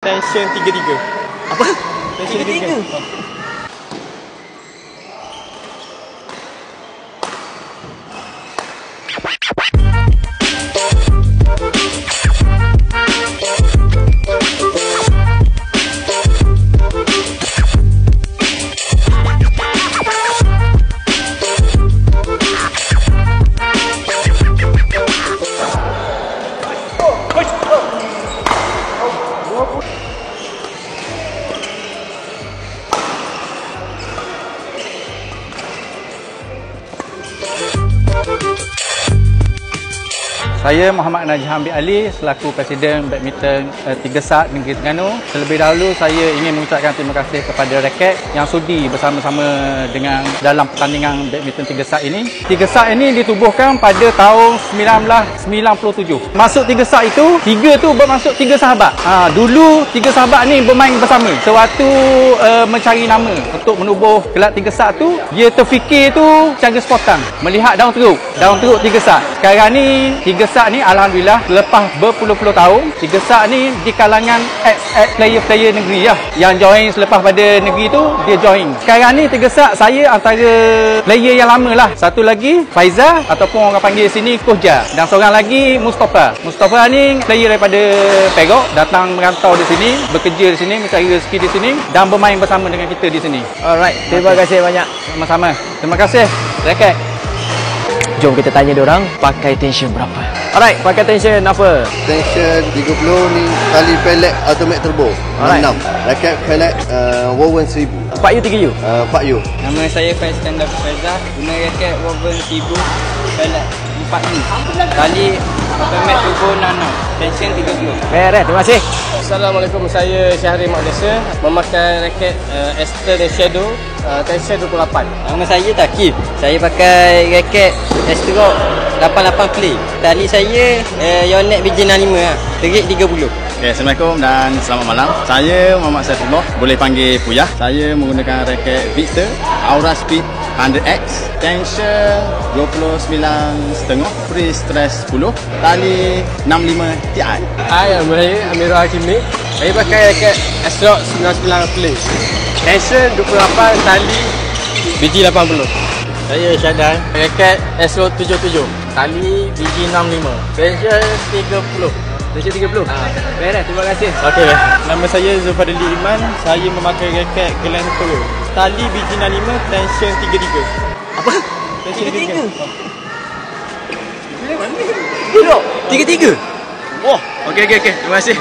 Tension 33. Apa? Tension 33. Saya Muhammad Najhan bin Ali selaku Presiden Badminton Tiga Sat Negeri Terengganu. Terlebih dahulu saya ingin mengucapkan terima kasih kepada raket yang sudi bersama-sama dengan dalam pertandingan Badminton Tiga Sat ini. Tiga Sat ini ditubuhkan pada tahun 1997. Masuk Tiga Sat itu, tiga tu bermaksud tiga sahabat. Dulu tiga sahabat ni bermain bersama. Sewaktu mencari nama untuk menubuh kelab Tiga Sat tu, dia terfikir tu cara spontan. Melihat daun teruk Tiga Sat. Sekarang ni Tiga Sat ni alhamdulillah lepas berpuluh-puluh tahun, Tiga Sat ni di kalangan player-player negeri lah. Yang join selepas pada negeri tu, dia join. Sekarang ni Tiga Sat saya antara player yang lama lah. Satu lagi Faizal ataupun orang panggil sini Kohja. Dan seorang lagi Mustafa. Mustafa ni player daripada Perak, datang merantau di sini, bekerja di sini, mencari rezeki di sini dan bermain bersama dengan kita di sini. Alright, terima kasih banyak. Sama-sama. Terima kasih. Raket. Jom kita tanya diorang pakai tension berapa. Alright, pakai tension apa? Tension 30 ni tali pellet automatic turbo. Alright. 6. Raket pellet Woven 1000. 4U 3U. 4U. Nama saya Faiz Iskandar Faizal. Guna raket Woven 1000 pelat 4U. Tali automatic turbo 66. Tension 30. Beres, terima kasih. Assalamualaikum, saya Syahri Makdesa, memakai raket Aston Shadow tension 28. Nama saya Takif. Saya pakai raket Astro 88 Play. Tali saya Yonex BJ65 lah. Terik 30. Okay, Assalamualaikum dan selamat malam. Saya Muhammad Saifullah, boleh panggil Puyah. Saya menggunakan raket Victor Aura Speed 100X, tension 29.5, free stress 10, tali 65 Ti. Hai, nama saya Amirul Hakimi. Saya pakai raket Astro 99 Play. Tension 28, tali BJ80. Saya Syadan, raket Astro 77, tali BJ65. Tension 30. Tension 30. Beres, terima kasih. Okey. Nama saya Zulfadli Iman. Saya memakai raket Glen Pro. Tali BJ65, tension 33. Apa? Tension 33. 33. Wah, okey. Terima kasih.